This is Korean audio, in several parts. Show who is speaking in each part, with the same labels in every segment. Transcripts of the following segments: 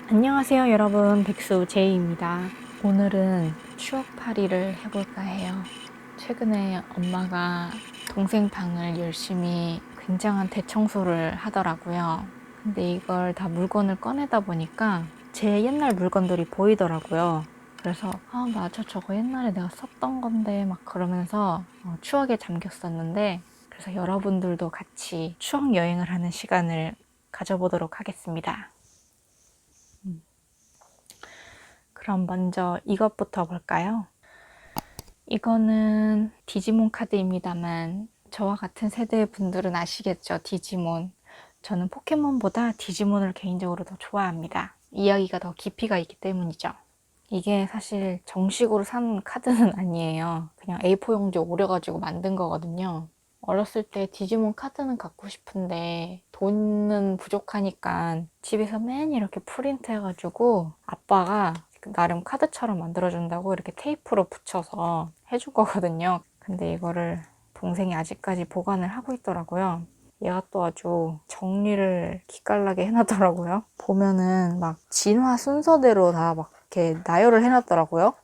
Speaker 1: 안녕하세요 여러분, 백수 제이입니다. 오늘은 추억팔이를 해볼까 해요. 최근에 엄마가 동생 방을 열심히 굉장한 대청소를 하더라고요. 근데 이걸 다 물건을 꺼내다 보니까 제 옛날 물건들이 보이더라고요. 그래서 맞아, 저거 옛날에 내가 썼던 건데 막 그러면서 추억에 잠겼었는데, 그래서 여러분들도 같이 추억 여행을 하는 시간을 가져보도록 하겠습니다. 그럼 먼저 이것부터 볼까요? 이거는 디지몬 카드입니다만 저와 같은 세대의 분들은 아시겠죠? 디지몬. 저는 포켓몬보다 디지몬을 개인적으로 더 좋아합니다. 이야기가 더 깊이가 있기 때문이죠. 이게 사실 정식으로 산 카드는 아니에요. 그냥 A4 용지 오려가지고 만든 거거든요. 어렸을 때 디지몬 카드는 갖고 싶은데 돈은 부족하니까 집에서 맨 이렇게 프린트 해가지고 아빠가 나름 카드처럼 만들어준다고 이렇게 테이프로 붙여서 해준 거거든요. 근데 이거를 동생이 아직까지 보관을 하고 있더라고요. 얘가 또 아주 정리를 기깔나게 해놨더라고요. 보면은 막 진화 순서대로 다 막 이렇게 나열을 해놨더라고요.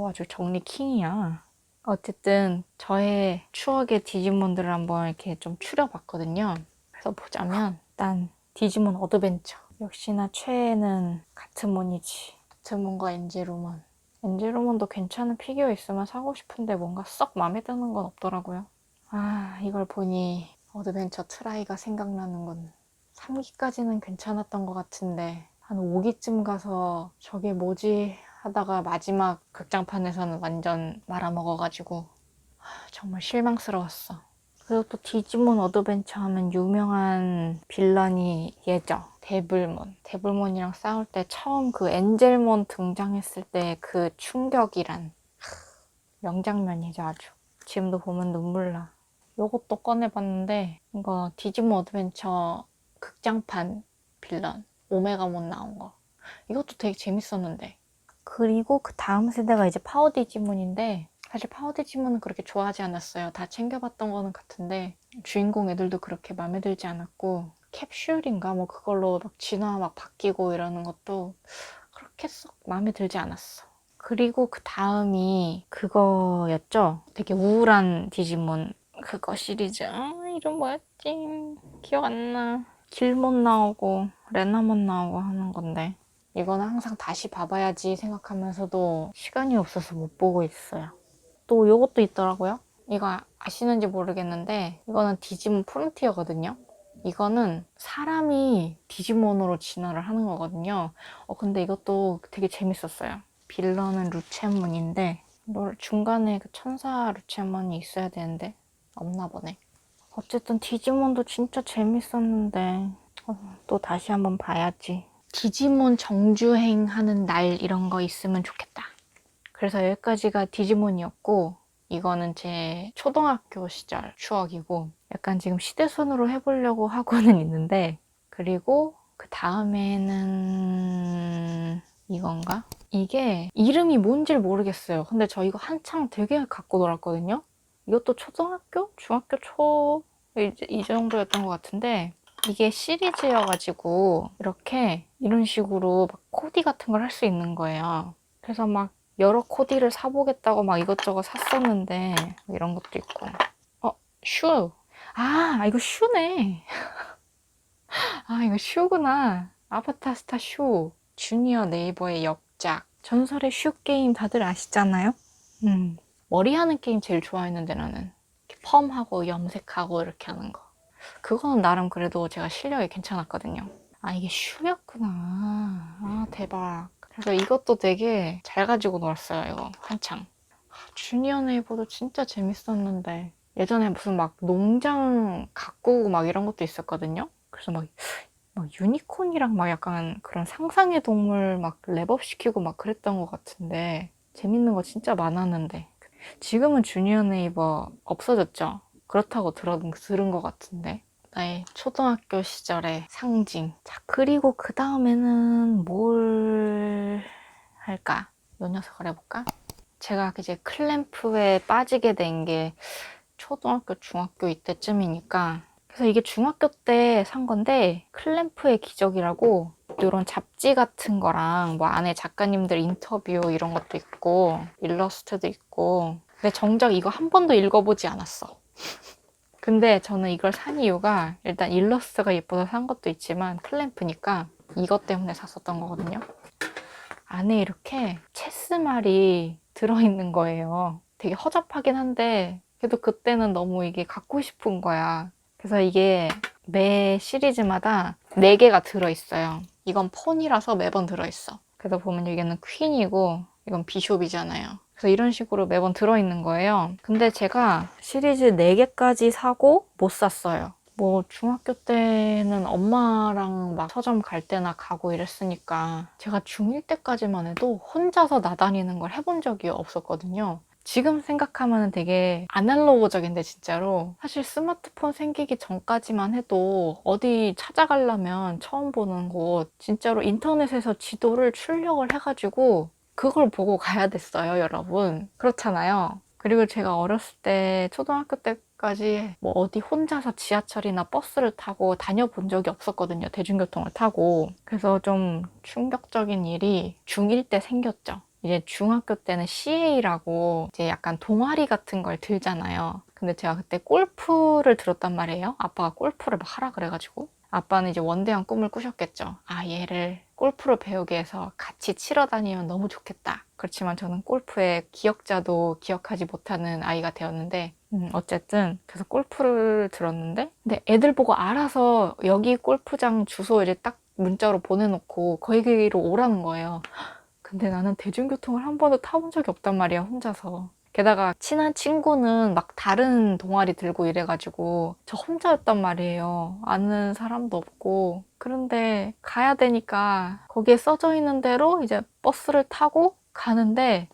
Speaker 1: 아주 정리 킹이야. 어쨌든 저의 추억의 디지몬들을 한번 이렇게 좀 추려봤거든요. 그래서 보자면 일단 디지몬 어드벤처. 역시나 최애는 가트몬이지. 가트몬과 엔젤로몬. 엔젤로몬도 괜찮은 피규어 있으면 사고 싶은데 뭔가 썩 마음에 드는 건 없더라고요. 이걸 보니 어드벤처 트라이가 생각나는군. 3기까지는 괜찮았던 것 같은데 한 5기쯤 가서 저게 뭐지 하다가 마지막 극장판에서는 완전 말아먹어가지고 정말 실망스러웠어. 그리고 또 디지몬 어드벤처 하면 유명한 빌런이 얘죠. 데블몬. 데블몬이랑 싸울 때 처음 그 엔젤몬 등장했을 때 그 충격이란 명장면이죠, 아주. 지금도 보면 눈물 나. 요것도 꺼내봤는데 이거 디지몬 어드벤처 극장판 빌런 오메가몬 나온 거. 이것도 되게 재밌었는데. 그리고 그 다음 세대가 이제 파워 디지몬인데, 사실 파워 디지몬은 그렇게 좋아하지 않았어요. 다 챙겨봤던 거는 같은데 주인공 애들도 그렇게 마음에 들지 않았고, 캡슐인가 뭐 그걸로 막 진화 막 바뀌고 이러는 것도 그렇게 썩 마음에 들지 않았어. 그리고 그 다음이 그거였죠. 되게 우울한 디지몬 그거 시리즈. 이름 뭐였지? 기억 안 나. 길몬 나오고 레나몬 나오고 하는 건데, 이거는 항상 다시 봐봐야지 생각하면서도 시간이 없어서 못 보고 있어요. 또 요것도 있더라고요. 이거 아시는지 모르겠는데 이거는 디지몬 프론티어거든요. 이거는 사람이 디지몬으로 진화를 하는 거거든요. 근데 이것도 되게 재밌었어요. 빌런은 루체몬인데 중간에 그 천사 루체몬이 있어야 되는데 없나 보네. 어쨌든 디지몬도 진짜 재밌었는데 또 다시 한번 봐야지. 디지몬 정주행 하는 날 이런 거 있으면 좋겠다. 그래서 여기까지가 디지몬이었고, 이거는 제 초등학교 시절 추억이고, 약간 지금 시대손으로 해보려고 하고는 있는데, 그리고 그 다음에는 이건가? 이게 이름이 뭔지 모르겠어요. 근데 저 이거 한창 되게 갖고 놀았거든요. 이것도 초등학교? 중학교 초? 이 정도였던 것 같은데, 이게 시리즈여가지고 이렇게 이런 식으로 막 코디 같은 걸 할 수 있는 거예요. 그래서 막 여러 코디를 사보겠다고 막 이것저것 샀었는데 이런 것도 있고. 슈. 이거 슈네. 이거 슈구나. 아바타스타 슈. 주니어 네이버의 역작. 전설의 슈 게임 다들 아시잖아요? 머리 하는 게임 제일 좋아했는데 나는. 이렇게 펌하고 염색하고 이렇게 하는 거. 그거는 나름 그래도 제가 실력이 괜찮았거든요. 이게 슈였구나. 대박. 그래서 이것도 되게 잘 가지고 놀았어요, 이거. 한창. 주니어 네이버도 진짜 재밌었는데. 예전에 무슨 막 농장 가꾸고 막 이런 것도 있었거든요. 그래서 막 유니콘이랑 막 약간 그런 상상의 동물 막 랩업 시키고 막 그랬던 것 같은데. 재밌는 거 진짜 많았는데. 지금은 주니어 네이버 없어졌죠? 그렇다고 들은 것 같은데. 나의 초등학교 시절의 상징. 자, 그리고 그 다음에는 뭘 할까? 요 녀석을 해볼까? 제가 이제 클램프에 빠지게 된 게 초등학교, 중학교 이때쯤이니까. 그래서 이게 중학교 때 산 건데, 클램프의 기적이라고 또 이런 잡지 같은 거랑 뭐 안에 작가님들 인터뷰 이런 것도 있고 일러스트도 있고, 근데 정작 이거 한 번도 읽어보지 않았어. 근데 저는 이걸 산 이유가 일단 일러스트가 예뻐서 산 것도 있지만 클램프니까 이것 때문에 샀었던 거거든요. 안에 이렇게 체스말이 들어있는 거예요. 되게 허접하긴 한데 그래도 그때는 너무 이게 갖고 싶은 거야. 그래서 이게 매 시리즈마다 4개가 들어있어요. 이건 폰이라서 매번 들어있어. 그래서 보면 여기는 퀸이고 이건 비숍이잖아요. 그래서 이런 식으로 매번 들어있는 거예요. 근데 제가 시리즈 4개까지 사고 못 샀어요. 뭐 중학교 때는 엄마랑 막 서점 갈 때나 가고 이랬으니까 제가 중1 때까지만 해도 혼자서 나다니는 걸 해본 적이 없었거든요. 지금 생각하면 되게 아날로그적인데 진짜로 사실 스마트폰 생기기 전까지만 해도 어디 찾아가려면 처음 보는 곳 진짜로 인터넷에서 지도를 출력을 해가지고 그걸 보고 가야 됐어요, 여러분. 그렇잖아요. 그리고 제가 어렸을 때 초등학교 때까지 뭐 어디 혼자서 지하철이나 버스를 타고 다녀본 적이 없었거든요, 대중교통을 타고. 그래서 좀 충격적인 일이 중1 때 생겼죠. 이제 중학교 때는 CA라고 이제 약간 동아리 같은 걸 들잖아요. 근데 제가 그때 골프를 들었단 말이에요. 아빠가 골프를 막 하라 그래가지고. 아빠는 이제 원대한 꿈을 꾸셨겠죠. 아, 얘를 골프를 배우게 해서 같이 치러 다니면 너무 좋겠다. 그렇지만 저는 골프의 기억자도 기억하지 못하는 아이가 되었는데, 어쨌든 그래서 골프를 들었는데, 근데 애들 보고 알아서 여기 골프장 주소 이제 딱 문자로 보내놓고 거기로 오라는 거예요. 근데 나는 대중교통을 한 번도 타본 적이 없단 말이야, 혼자서. 게다가 친한 친구는 막 다른 동아리 들고 이래가지고 저 혼자였단 말이에요. 아는 사람도 없고. 그런데 가야 되니까 거기에 써져 있는 대로 이제 버스를 타고 가는데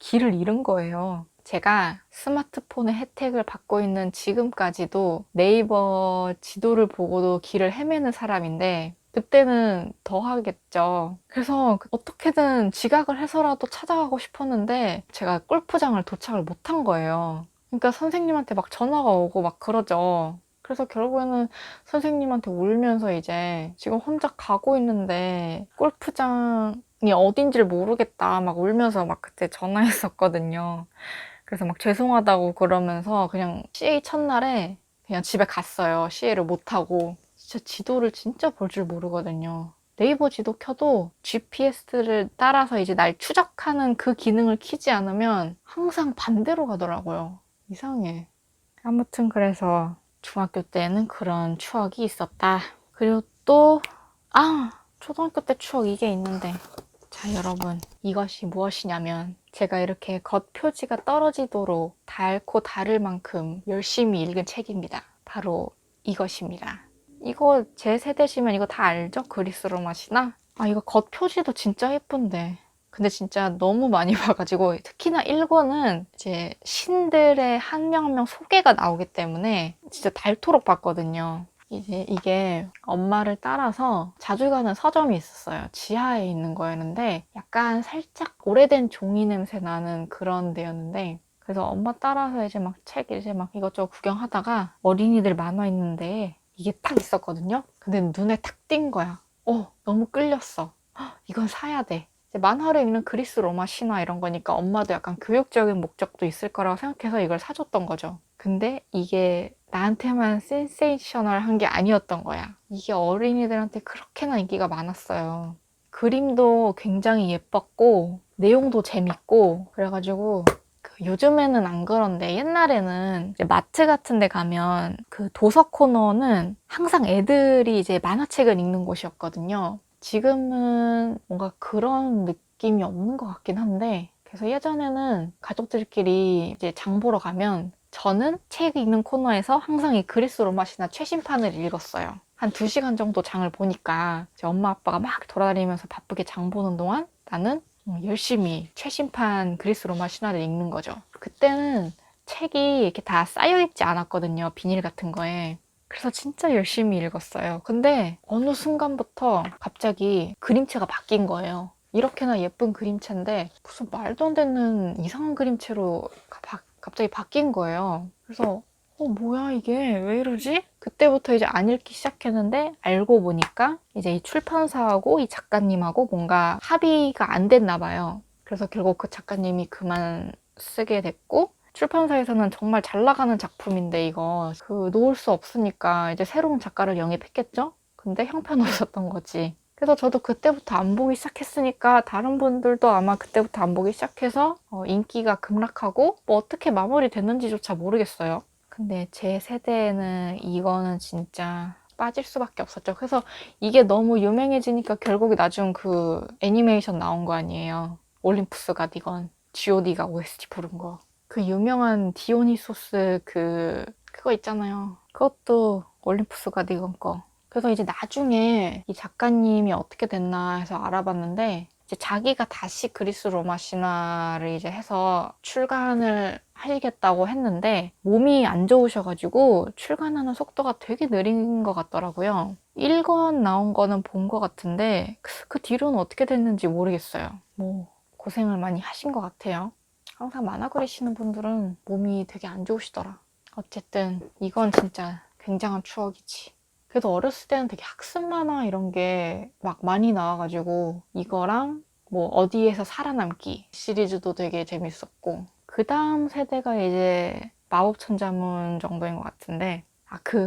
Speaker 1: 길을 잃은 거예요. 제가 스마트폰의 혜택을 받고 있는 지금까지도 네이버 지도를 보고도 길을 헤매는 사람인데 그때는 더 하겠죠. 그래서 어떻게든 지각을 해서라도 찾아가고 싶었는데 제가 골프장을 도착을 못한 거예요. 그러니까 선생님한테 막 전화가 오고 막 그러죠. 그래서 결국에는 선생님한테 울면서 이제 지금 혼자 가고 있는데 골프장이 어딘지를 모르겠다 막 울면서 막 그때 전화했었거든요. 그래서 막 죄송하다고 그러면서 그냥 CA 첫날에 그냥 집에 갔어요. CA를 못하고. 진짜 지도를 진짜 볼 줄 모르거든요. 네이버 지도 켜도 GPS를 따라서 이제 날 추적하는 그 기능을 켜지 않으면 항상 반대로 가더라고요. 이상해. 아무튼 그래서 중학교 때는 그런 추억이 있었다. 그리고 또, 초등학교 때 추억 이게 있는데. 자, 여러분. 이것이 무엇이냐면 제가 이렇게 겉표지가 떨어지도록 닳고 다를 만큼 열심히 읽은 책입니다. 바로 이것입니다. 이거 제 세대시면 이거 다 알죠? 그리스 로마시나? 이거 겉표지도 진짜 예쁜데. 근데 진짜 너무 많이 봐가지고 특히나 1권은 이제 신들의 한 명 한 명 소개가 나오기 때문에 진짜 닳도록 봤거든요. 이제 이게 엄마를 따라서 자주 가는 서점이 있었어요. 지하에 있는 거였는데 약간 살짝 오래된 종이 냄새 나는 그런 데였는데 그래서 엄마 따라서 이제 막 책 이제 막 이것저것 구경하다가 어린이들 만화 있는데 이게 딱 있었거든요. 근데 눈에 탁 띈 거야. 너무 끌렸어. 이건 사야 돼. 이제 만화를 읽는 그리스 로마 신화 이런 거니까 엄마도 약간 교육적인 목적도 있을 거라고 생각해서 이걸 사줬던 거죠. 근데 이게 나한테만 센세이셔널한 게 아니었던 거야. 이게 어린이들한테 그렇게나 인기가 많았어요. 그림도 굉장히 예뻤고 내용도 재밌고 그래가지고 요즘에는 안 그런데 옛날에는 이제 마트 같은 데 가면 그 도서 코너는 항상 애들이 이제 만화책을 읽는 곳이었거든요. 지금은 뭔가 그런 느낌이 없는 것 같긴 한데 그래서 예전에는 가족들끼리 이제 장 보러 가면 저는 책 읽는 코너에서 항상 이 그리스 로마시나 최신판을 읽었어요. 한 2시간 정도 장을 보니까 이제 엄마 아빠가 막 돌아다니면서 바쁘게 장 보는 동안 나는 열심히 최신판 그리스 로마 신화를 읽는 거죠. 그때는 책이 이렇게 다 쌓여있지 않았거든요. 비닐 같은 거에. 그래서 진짜 열심히 읽었어요. 근데 어느 순간부터 갑자기 그림체가 바뀐 거예요. 이렇게나 예쁜 그림체인데 무슨 말도 안 되는 이상한 그림체로 갑자기 바뀐 거예요. 그래서 뭐야 이게 왜 이러지? 그때부터 이제 안 읽기 시작했는데 알고 보니까 이제 이 출판사하고 이 작가님하고 뭔가 합의가 안 됐나 봐요. 그래서 결국 그 작가님이 그만 쓰게 됐고, 출판사에서는 정말 잘 나가는 작품인데 이거 놓을 수 없으니까 이제 새로운 작가를 영입했겠죠? 근데 형편없었던 거지. 그래서 저도 그때부터 안 보기 시작했으니까 다른 분들도 아마 그때부터 안 보기 시작해서 인기가 급락하고 뭐 어떻게 마무리됐는지조차 모르겠어요. 근데 제 세대에는 이거는 진짜 빠질 수밖에 없었죠. 그래서 이게 너무 유명해지니까 결국에 나중 그 애니메이션 나온 거 아니에요. 올림푸스 가디건. G.O.D가 OST 부른 거. 그 유명한 디오니소스 그거 있잖아요. 그것도 올림푸스 가디건 거. 그래서 이제 나중에 이 작가님이 어떻게 됐나 해서 알아봤는데, 이제 자기가 다시 그리스 로마 신화를 이제 해서 출간을 하시겠다고 했는데 몸이 안 좋으셔가지고 출간하는 속도가 되게 느린 것 같더라고요. 1권 나온 거는 본 것 같은데 그 뒤로는 어떻게 됐는지 모르겠어요. 뭐 고생을 많이 하신 것 같아요. 항상 만화 그리시는 분들은 몸이 되게 안 좋으시더라. 어쨌든 이건 진짜 굉장한 추억이지. 그래도 어렸을 때는 되게 학습 만화 이런 게 막 많이 나와가지고 이거랑 뭐 어디에서 살아남기 시리즈도 되게 재밌었고, 그 다음 세대가 이제 마법천자문 정도인 것 같은데,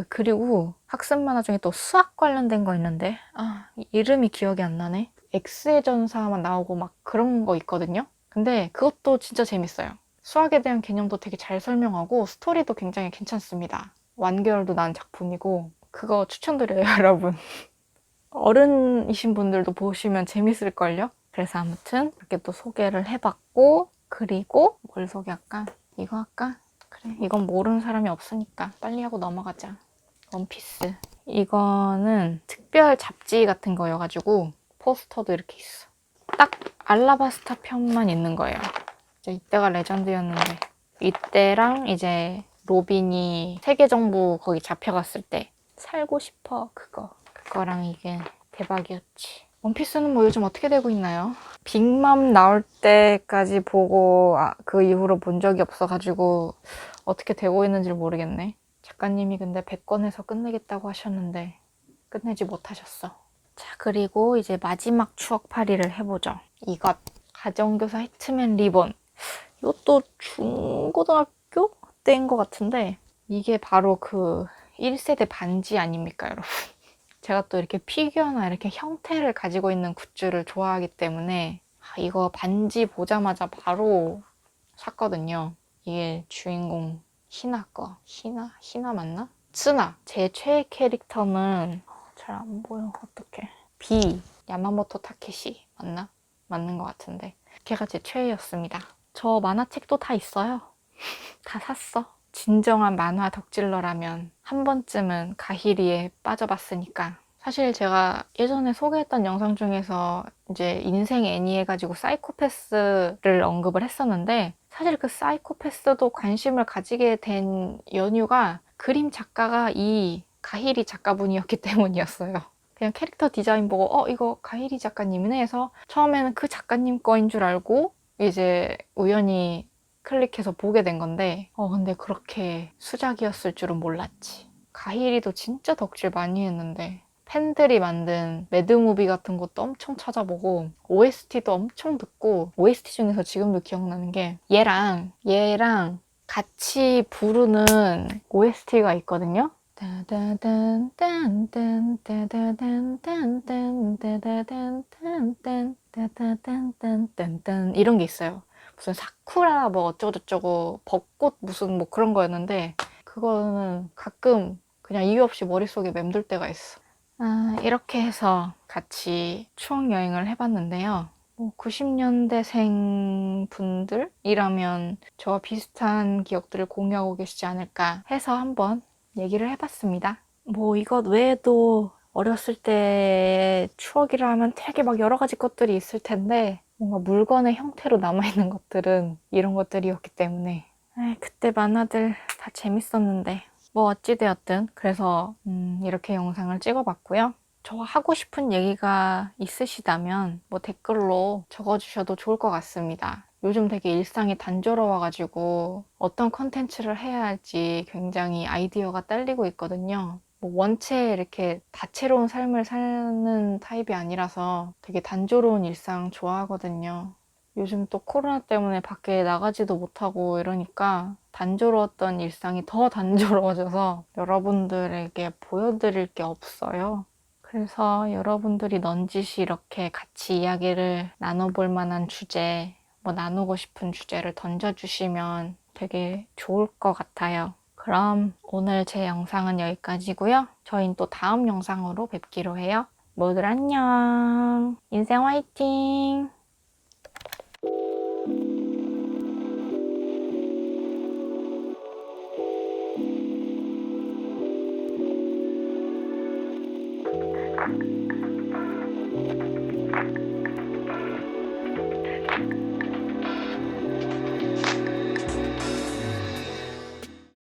Speaker 1: 그리고 학습 만화 중에 또 수학 관련된 거 있는데 이름이 기억이 안 나네. 엑스의 전사만 나오고 막 그런 거 있거든요. 근데 그것도 진짜 재밌어요. 수학에 대한 개념도 되게 잘 설명하고 스토리도 굉장히 괜찮습니다. 완결도 난 작품이고 그거 추천드려요. 여러분. 어른이신 분들도 보시면 재밌을걸요? 그래서 아무튼 이렇게 또 소개를 해봤고, 그리고 뭘 소개할까? 이거 할까? 그래, 이건 모르는 사람이 없으니까 빨리 하고 넘어가자. 원피스. 이거는 특별 잡지 같은 거여가지고 포스터도 이렇게 있어. 딱 알라바스타 편만 있는 거예요. 이때가 레전드였는데, 이때랑 이제 로빈이 세계정부 거기 잡혀갔을 때 살고 싶어 그거랑 이게 대박이었지. 원피스는 뭐 요즘 어떻게 되고 있나요? 빅맘 나올 때까지 보고 그 이후로 본 적이 없어가지고 어떻게 되고 있는지 모르겠네. 작가님이 근데 100권에서 끝내겠다고 하셨는데 끝내지 못하셨어. 자, 그리고 이제 마지막 추억팔이를 해보죠. 이것, 가정교사 히트맨 리본. 이것도 중고등학교 때인 것 같은데 이게 바로 그 1세대 반지 아닙니까, 여러분? 제가 또 이렇게 피규어나 이렇게 형태를 가지고 있는 굿즈를 좋아하기 때문에 이거 반지 보자마자 바로 샀거든요. 이게 주인공 희나 거. 희나 맞나? 쓰나. 제 최애 캐릭터는 잘 안 보여. 어떡해. 야마모토 타케시 맞나? 맞는 것 같은데 걔가 제 최애였습니다. 저 만화책도 다 있어요. 다 샀어. 진정한 만화 덕질러라면 한 번쯤은 가히리에 빠져봤으니까. 사실 제가 예전에 소개했던 영상 중에서 이제 인생 애니 해가지고 사이코패스를 언급을 했었는데, 사실 그 사이코패스도 관심을 가지게 된 연유가 그림 작가가 이 가히리 작가분이었기 때문이었어요. 그냥 캐릭터 디자인 보고 이거 가히리 작가님이네 해서 처음에는 그 작가님 거인 줄 알고 이제 우연히 클릭해서 보게 된 건데, 근데 그렇게 수작이었을 줄은 몰랐지. 가히리도 진짜 덕질 많이 했는데 팬들이 만든 매드무비 같은 것도 엄청 찾아보고 OST도 엄청 듣고, OST 중에서 지금도 기억나는 게 얘랑 같이 부르는 OST가 있거든요. 이런 게 있어요. 무슨 사쿠라 뭐 어쩌고저쩌고 벚꽃 무슨 뭐 그런 거였는데, 그거는 가끔 그냥 이유 없이 머릿속에 맴돌 때가 있어. 이렇게 해서 같이 추억 여행을 해봤는데요. 90년대생 분들이라면 저와 비슷한 기억들을 공유하고 계시지 않을까 해서 한번 얘기를 해봤습니다. 이것 외에도 어렸을 때 추억이라 하면 되게 막 여러 가지 것들이 있을 텐데, 뭔가 물건의 형태로 남아있는 것들은 이런 것들이었기 때문에 그때 만화들 다 재밌었는데 뭐 어찌되었든 그래서 이렇게 영상을 찍어봤고요. 저와 하고 싶은 얘기가 있으시다면 뭐 댓글로 적어주셔도 좋을 것 같습니다. 요즘 되게 일상이 단조로워가지고 어떤 컨텐츠를 해야 할지 굉장히 아이디어가 딸리고 있거든요. 뭐 원체 이렇게 다채로운 삶을 사는 타입이 아니라서 되게 단조로운 일상 좋아하거든요. 요즘 또 코로나 때문에 밖에 나가지도 못하고 이러니까 단조로웠던 일상이 더 단조로워져서 여러분들에게 보여드릴 게 없어요. 그래서 여러분들이 넌지시 이렇게 같이 이야기를 나눠볼 만한 주제, 뭐 나누고 싶은 주제를 던져주시면 되게 좋을 것 같아요. 그럼 오늘 제 영상은 여기까지고요. 저희는 또 다음 영상으로 뵙기로 해요. 모두 안녕. 인생 화이팅!